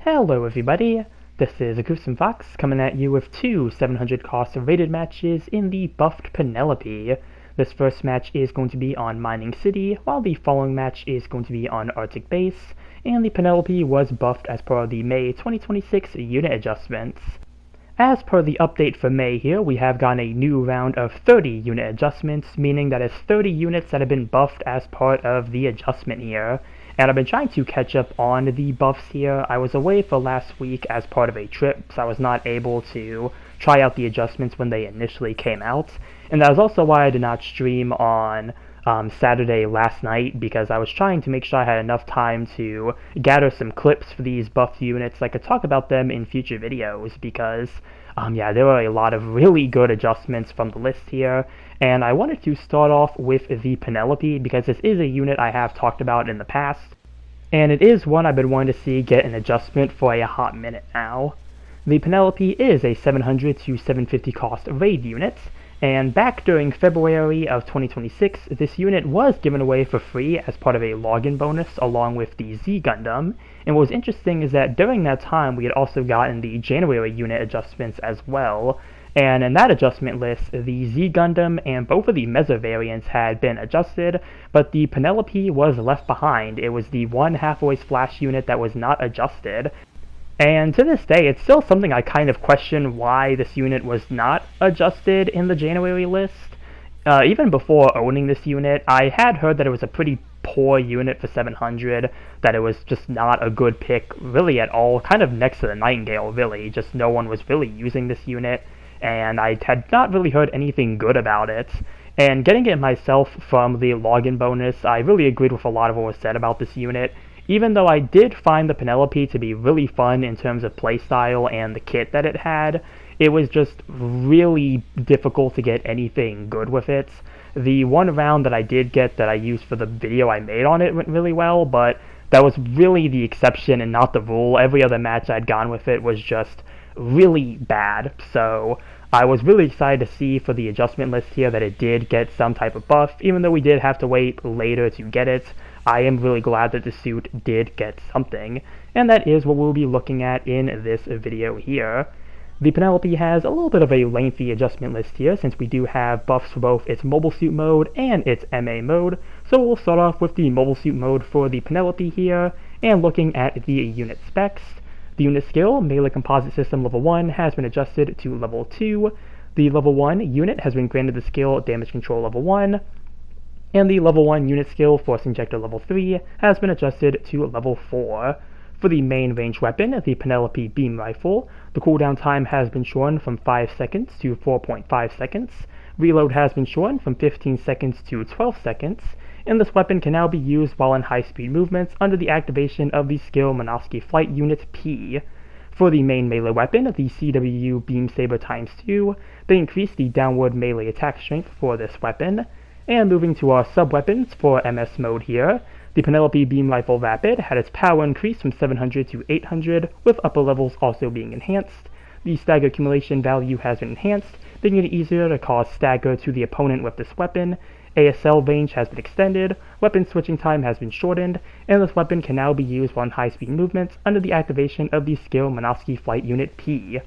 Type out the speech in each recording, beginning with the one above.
Hello everybody, this is Gundam Fox coming at you with two 700 cost rated matches in the buffed Penelope. This first match is going to be on Mining City, while the following match is going to be on Arctic Base, and the Penelope was buffed as per the May 2026 unit adjustments. As per the update for May here, we have gotten a new round of 30 unit adjustments, meaning that it's 30 units that have been buffed as part of the adjustment here. And I've been trying to catch up on the buffs here. I was away for last week as part of a trip, so I was not able to try out the adjustments when they initially came out. And that was also why I did not stream on Saturday last night, because I was trying to make sure I had enough time to gather some clips for these buffed units so I could talk about them in future videos, because there were a lot of really good adjustments from the list here, and I wanted to start off with the Penelope because this is a unit I have talked about in the past, and it is one I've been wanting to see get an adjustment for a hot minute now. The Penelope is a 700 to 750 cost raid unit, and back during February of 2026, this unit was given away for free as part of a login bonus along with the Z Gundam, and what was interesting is that during that time we had also gotten the January unit adjustments as well, and in that adjustment list, the Z Gundam and both of the Meza variants had been adjusted, but the Penelope was left behind. It was the one Hathaway Splash unit that was not adjusted. And to this day, it's still something I kind of question why this unit was not adjusted in the January list. Even before owning this unit, I had heard that it was a pretty poor unit for 700, that it was just not a good pick really at all, kind of next to the Nightingale really, just no one was really using this unit, and I had not really heard anything good about it. And getting it myself from the login bonus, I really agreed with a lot of what was said about this unit. Even though I did find the Penelope to be really fun in terms of playstyle and the kit that it had, it was just really difficult to get anything good with it. The one round that I did get that I used for the video I made on it went really well, but that was really the exception and not the rule. Every other match I'd gone with it was just really bad, so I was really excited to see for the adjustment list here that it did get some type of buff, even though we did have to wait later to get it. I am really glad that the suit did get something, and that is what we'll be looking at in this video here. The Penelope has a little bit of a lengthy adjustment list here, since we do have buffs for both its mobile suit mode and its MA mode, so we'll start off with the mobile suit mode for the Penelope here, and looking at the unit specs. The unit skill, Melee Composite System Level 1, has been adjusted to Level 2. The Level 1 unit has been granted the skill Damage Control Level 1. And the Level 1 unit skill, Force Injector Level 3, has been adjusted to Level 4. For the main range weapon, the Penelope Beam Rifle, the cooldown time has been shortened from 5 seconds to 4.5 seconds. Reload has been shortened from 15 seconds to 12 seconds. And this weapon can now be used while in high-speed movements under the activation of the skill Minovsky Flight Unit P. For the main melee weapon, the CWU Beam Saber x2, they increase the downward melee attack strength for this weapon. And moving to our sub-weapons for MS mode here, the Penelope Beam Rifle Rapid had its power increased from 700 to 800, with upper levels also being enhanced. The stagger accumulation value has been enhanced, making it easier to cause stagger to the opponent with this weapon. ASL range has been extended, weapon switching time has been shortened, and this weapon can now be used while in high-speed movements under the activation of the skill Minovsky Flight Unit P.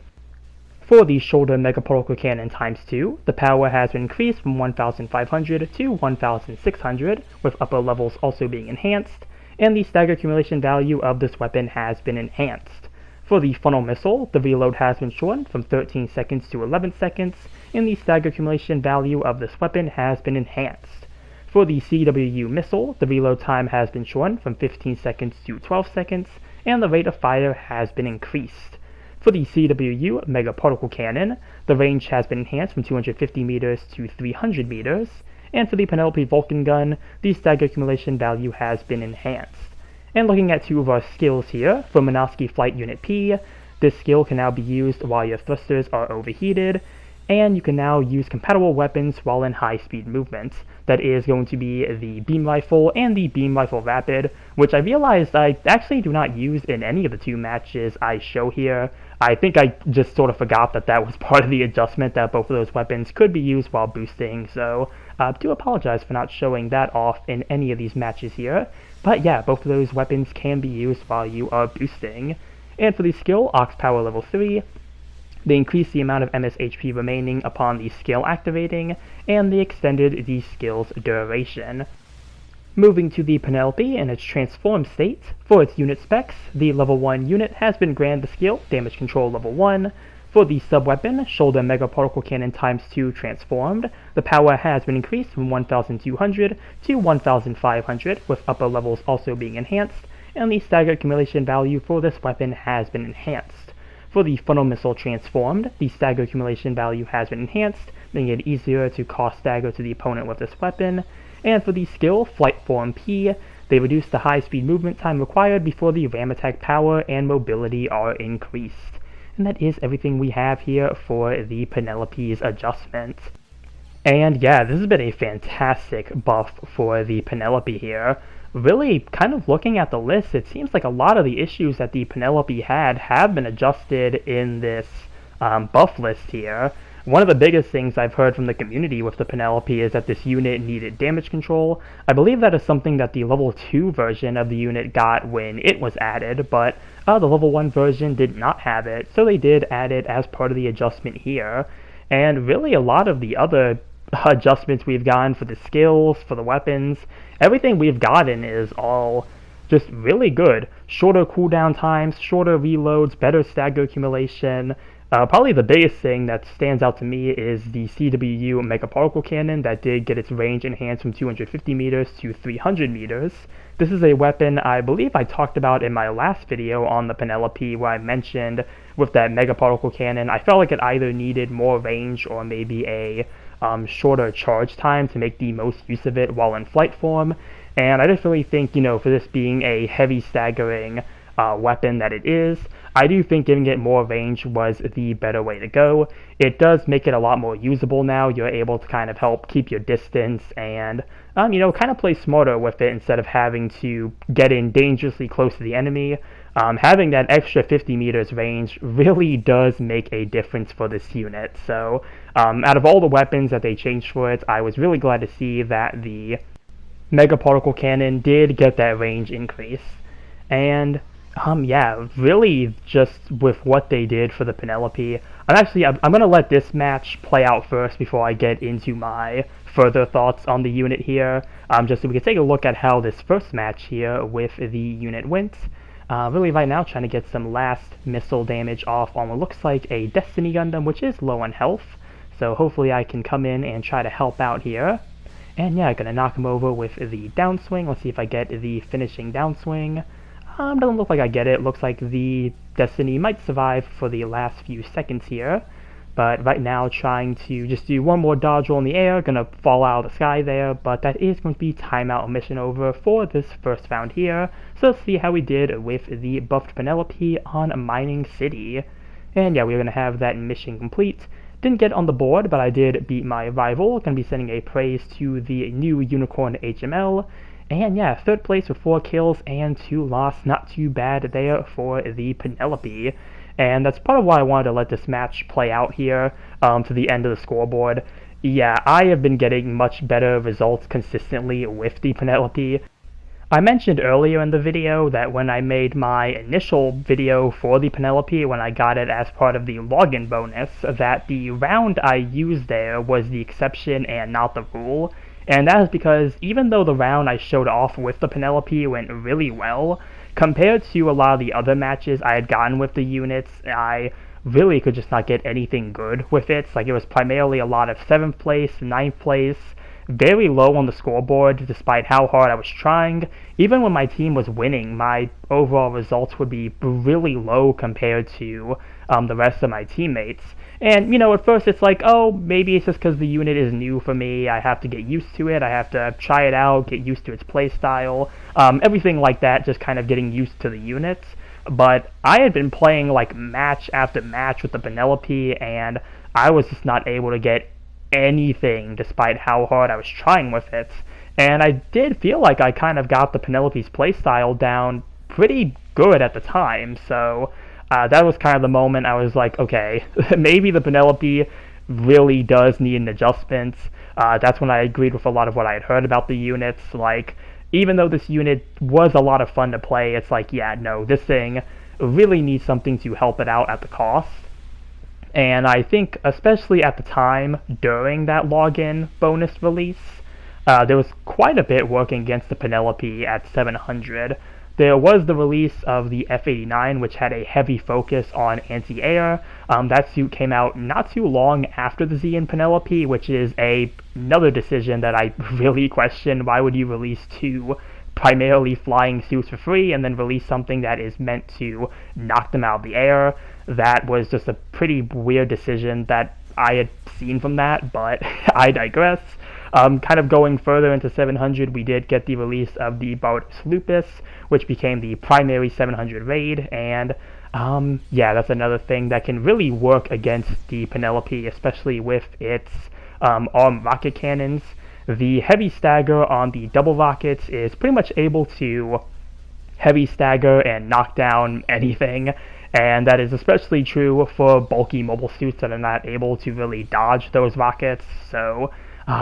For the Shoulder Mega Particle Cannon x2, the power has been increased from 1,500 to 1,600, with upper levels also being enhanced, and the stagger accumulation value of this weapon has been enhanced. For the Funnel Missile, the reload has been shortened from 13 seconds to 11 seconds, and the stagger accumulation value of this weapon has been enhanced. For the CWU Missile, the reload time has been shortened from 15 seconds to 12 seconds, and the rate of fire has been increased. For the CWU Mega Particle Cannon, the range has been enhanced from 250 meters to 300 meters, and for the Penelope Vulcan Gun, the stagger accumulation value has been enhanced. And looking at two of our skills here, for Minovsky Flight Unit P, this skill can now be used while your thrusters are overheated, and you can now use compatible weapons while in high-speed movements. That is going to be the Beam Rifle and the Beam Rifle Rapid, which I realized I actually do not use in any of the two matches I show here. I think I just sort of forgot that that was part of the adjustment, that both of those weapons could be used while boosting, so do apologize for not showing that off in any of these matches here. But yeah, both of those weapons can be used while you are boosting. And for the skill, Ox Power level 3, they increase the amount of MS HP remaining upon the skill activating, and they extended the skill's duration. Moving to the Penelope in its transformed state, for its unit specs, the level 1 unit has been granted the skill Damage Control level 1. For the sub-weapon, Shoulder Mega Particle Cannon times 2 transformed, the power has been increased from 1200 to 1500, with upper levels also being enhanced, and the stagger accumulation value for this weapon has been enhanced. For the Funnel Missile transformed, the stagger accumulation value has been enhanced, making it easier to cause stagger to the opponent with this weapon. And for the skill, Flight Form P, they reduce the high-speed movement time required before the ram attack power and mobility are increased. And that is everything we have here for the Penelope's adjustments. And yeah, this has been a fantastic buff for the Penelope here. Really, kind of looking at the list, it seems like a lot of the issues that the Penelope had have been adjusted in this buff list here. One of the biggest things I've heard from the community with the Penelope is that this unit needed damage control. I believe that is something that the level 2 version of the unit got when it was added, but the level 1 version did not have it, so they did add it as part of the adjustment here. And really a lot of the other adjustments we've gotten for the skills, for the weapons, everything we've gotten is all just really good. Shorter cooldown times, shorter reloads, better stagger accumulation. Probably the biggest thing that stands out to me is the CWU Mega Particle Cannon that did get its range enhanced from 250 meters to 300 meters. This is a weapon I believe I talked about in my last video on the Penelope, where I mentioned with that Mega Particle Cannon, I felt like it either needed more range or maybe a shorter charge time to make the most use of it while in flight form. And I just really think, for this being a heavy staggering weapon that it is, I do think giving it more range was the better way to go. It does make it a lot more usable now. You're able to kind of help keep your distance and, kind of play smarter with it instead of having to get in dangerously close to the enemy. Having that extra 50 meters range really does make a difference for this unit. So, out of all the weapons that they changed for it, I was really glad to see that the Mega Particle Cannon did get that range increase. And yeah, really just with what they did for the Penelope. I'm going to let this match play out first before I get into my further thoughts on the unit here, just so we can take a look at how this first match here with the unit went. Really right now trying to get some last missile damage off on what looks like a Destiny Gundam, which is low on health. So hopefully I can come in and try to help out here. And yeah, gonna knock him over with the downswing. Let's see if I get the finishing downswing. Doesn't look like I get it. Looks like the Destiny might survive for the last few seconds here. But right now trying to just do one more dodge roll in the air. Gonna fall out of the sky there. But that is going to be timeout mission over for this first round here. So let's see how we did with the buffed Penelope on Mining City. And yeah, we're going to have that mission complete. Didn't get on the board, but I did beat my rival. Going to be sending a praise to the new Unicorn HML. And yeah, third place with 4 kills and 2 loss. Not too bad there for the Penelope. And that's part of why I wanted to let this match play out here to the end of the scoreboard. Yeah, I have been getting much better results consistently with the Penelope. I mentioned earlier in the video that when I made my initial video for the Penelope, when I got it as part of the login bonus, that the round I used there was the exception and not the rule. And that is because even though the round I showed off with the Penelope went really well, compared to a lot of the other matches I had gotten with the units, I really could just not get anything good with it. Like, it was primarily a lot of 7th place, 9th place, very low on the scoreboard despite how hard I was trying. Even when my team was winning, my overall results would be really low compared to the rest of my teammates. And, at first it's like, oh, maybe it's just because the unit is new for me, I have to get used to it, I have to try it out, get used to its playstyle, everything like that, just kind of getting used to the units. But I had been playing like match after match with the Penelope, and I was just not able to get anything despite how hard I was trying with it. And I did feel like I kind of got the Penelope's playstyle down pretty good at the time, so that was kind of the moment I was like, okay, maybe the Penelope really does need an adjustment. That's when I agreed with a lot of what I had heard about the units. Like, even though this unit was a lot of fun to play, it's like, yeah, no, this thing really needs something to help it out at the cost. And I think, especially at the time during that login bonus release, there was quite a bit working against the Penelope at 700. There was the release of the F-89, which had a heavy focus on anti-air. That suit came out not too long after the Z and Penelope, which is another decision that I really question. Why would you release two primarily flying suits for free and then release something that is meant to knock them out of the air? That was just a pretty weird decision that I had seen from that, but I digress. Kind of going further into 700, we did get the release of the Barbados Lupus, which became the primary 700 raid, and yeah, that's another thing that can really work against the Penelope, especially with its armed rocket cannons. The heavy stagger on the double rockets is pretty much able to heavy stagger and knock down anything, and that is especially true for bulky mobile suits that are not able to really dodge those rockets. So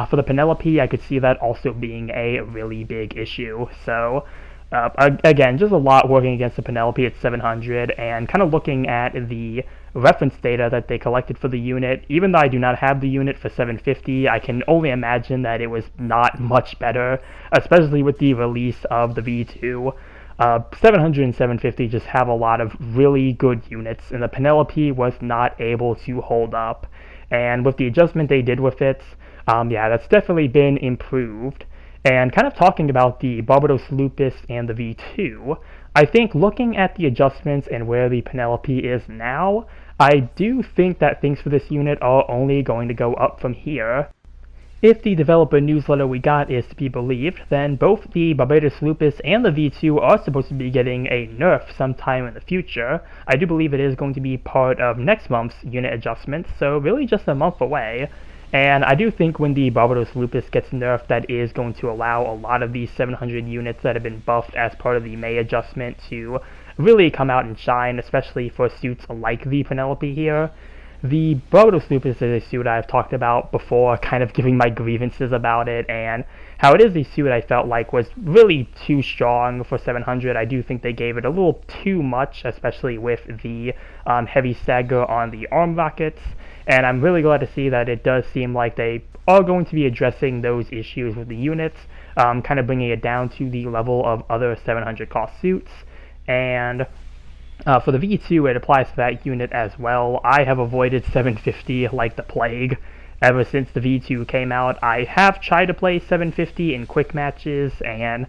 for the Penelope, I could see that also being a really big issue. So again, just a lot working against the Penelope at 700, and kind of looking at the reference data that they collected for the unit. Even though I do not have the unit for 750, I can only imagine that it was not much better, especially with the release of the V2. 700 and 750 just have a lot of really good units, and the Penelope was not able to hold up. And with the adjustment they did with it, yeah, that's definitely been improved. And kind of talking about the Barbados Lupus and the V2, I think looking at the adjustments and where the Penelope is now, I do think that things for this unit are only going to go up from here. If the developer newsletter we got is to be believed, then both the Barbados Lupus and the V2 are supposed to be getting a nerf sometime in the future. I do believe it is going to be part of next month's unit adjustments, so really just a month away. And I do think when the Barbados Lupus gets nerfed, that is going to allow a lot of these 700 units that have been buffed as part of the May adjustment to really come out and shine, especially for suits like the Penelope here. The Barbados Lupus is a suit I've talked about before, kind of giving my grievances about it, and how it is a suit I felt like was really too strong for 700. I do think they gave it a little too much, especially with the heavy stagger on the arm rockets, and I'm really glad to see that it does seem like they are going to be addressing those issues with the units, kind of bringing it down to the level of other 700 cost suits. And for the V2, it applies to that unit as well. I have avoided 750 like the plague ever since the V2 came out. I have tried to play 750 in quick matches, and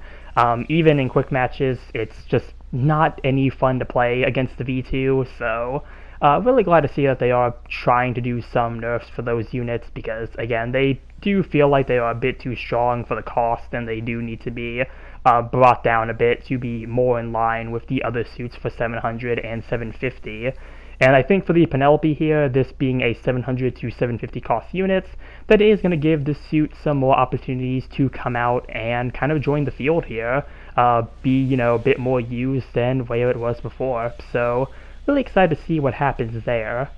even in quick matches, it's just not any fun to play against the V2, so really glad to see that they are trying to do some nerfs for those units, because again, they do feel like they are a bit too strong for the cost, and they do need to be brought down a bit to be more in line with the other suits for 700 and 750. And I think for the Penelope here, this being a 700 to 750 cost unit, that is going to give the suit some more opportunities to come out and kind of join the field here, be, a bit more used than where it was before. So really excited to see what happens there.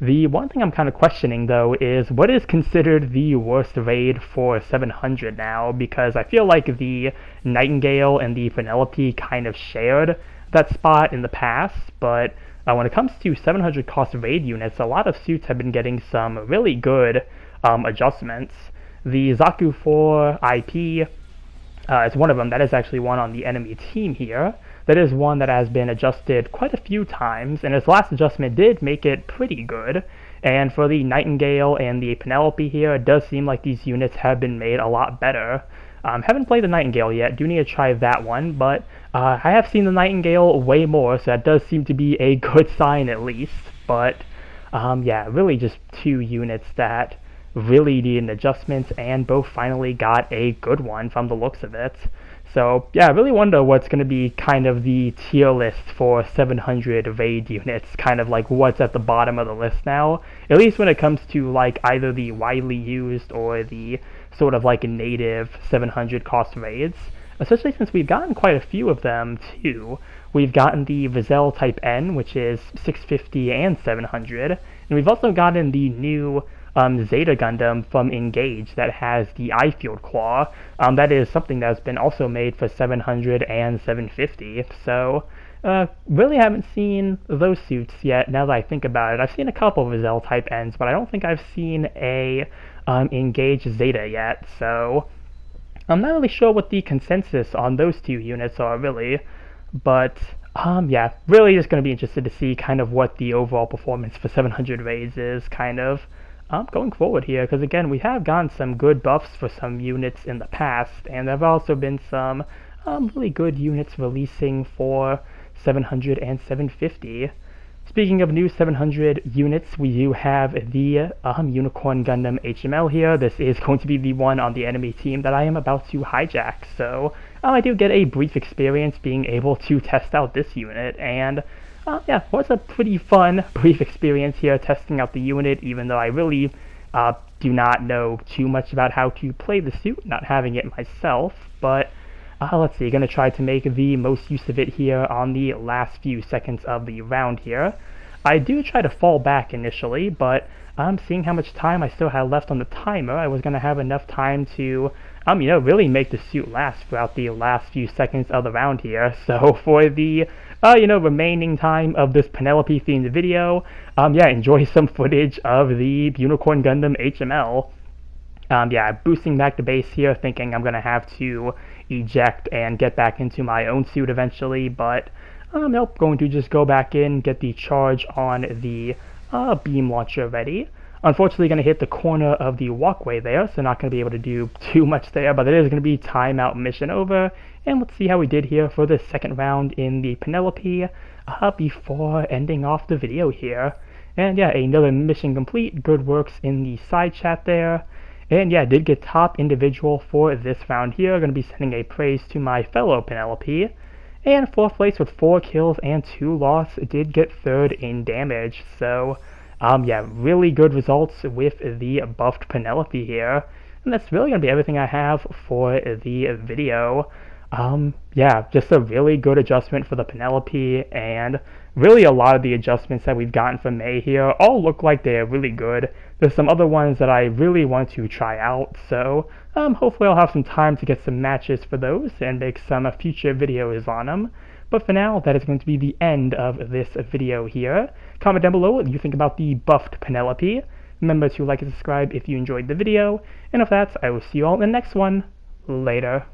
The one thing I'm kind of questioning, though, is what is considered the worst raid for 700 now, because I feel like the Nightingale and the Penelope kind of shared that spot in the past, but when it comes to 700 cost raid units, a lot of suits have been getting some really good adjustments. The Zaku 4 IP is one of them. That is actually one on the enemy team here. That is one that has been adjusted quite a few times, and its last adjustment did make it pretty good. And for the Nightingale and the Penelope here, it does seem like these units have been made a lot better. Haven't played the Nightingale yet, do need to try that one, but I have seen the Nightingale way more, so that does seem to be a good sign at least. But yeah, really just two units that really need an adjustment, and both finally got a good one from the looks of it. So yeah, I really wonder what's going to be kind of the tier list for 700 raid units, kind of like what's at the bottom of the list now, at least when it comes to like either the widely used or the sort of like native 700 cost raids, especially since we've gotten quite a few of them too. We've gotten the Vizel Type N, which is 650 and 700, and we've also gotten the new Zeta Gundam from Engage that has the eye-field claw. That is something that's been also made for 700 and 750. So Really haven't seen those suits yet, now that I think about it. I've seen a couple of Zell type ends, but I don't think I've seen a Engage Zeta yet, so I'm not really sure what the consensus on those two units are, really. But, yeah, really just going to be interested to see kind of what the overall performance for 700 raids is, kind of, going forward here. Because, again, we have gotten some good buffs for some units in the past, and there have also been some really good units releasing for 700 and 750. Speaking of new 700 units, we do have the Unicorn Gundam HML here. This is going to be the one on the enemy team that I am about to hijack, so I do get a brief experience being able to test out this unit, and yeah, it was a pretty fun brief experience here testing out the unit, even though I really do not know too much about how to play the suit, not having it myself, but let's see, gonna try to make the most use of it here on the last few seconds of the round here. I do try to fall back initially, but seeing how much time I still had left on the timer, I was gonna have enough time to, really make the suit last throughout the last few seconds of the round here. So for the, remaining time of this Penelope-themed video, yeah, enjoy some footage of the Unicorn Gundam HML. Yeah, boosting back to base here, thinking I'm gonna have to eject and get back into my own suit eventually, but nope, going to just go back in, get the charge on the beam launcher ready. Unfortunately going to hit the corner of the walkway there, so not going to be able to do too much there, but it is going to be timeout mission over, and let's see how we did here for the second round in the Penelope before ending off the video here. And yeah, another mission complete, good works in the side chat there. And yeah, did get top individual for this round here. Going to be sending a praise to my fellow Penelope. And 4th place with 4 kills and 2 loss, did get 3rd in damage. So, yeah, really good results with the buffed Penelope here. And that's really going to be everything I have for the video. Yeah, just a really good adjustment for the Penelope, and really a lot of the adjustments that we've gotten from May here all look like they're really good. There's some other ones that I really want to try out, so hopefully I'll have some time to get some matches for those and make some future videos on them. But for now, that is going to be the end of this video here. Comment down below what you think about the buffed Penelope. Remember to like and subscribe if you enjoyed the video, and with that, I will see you all in the next one. Later.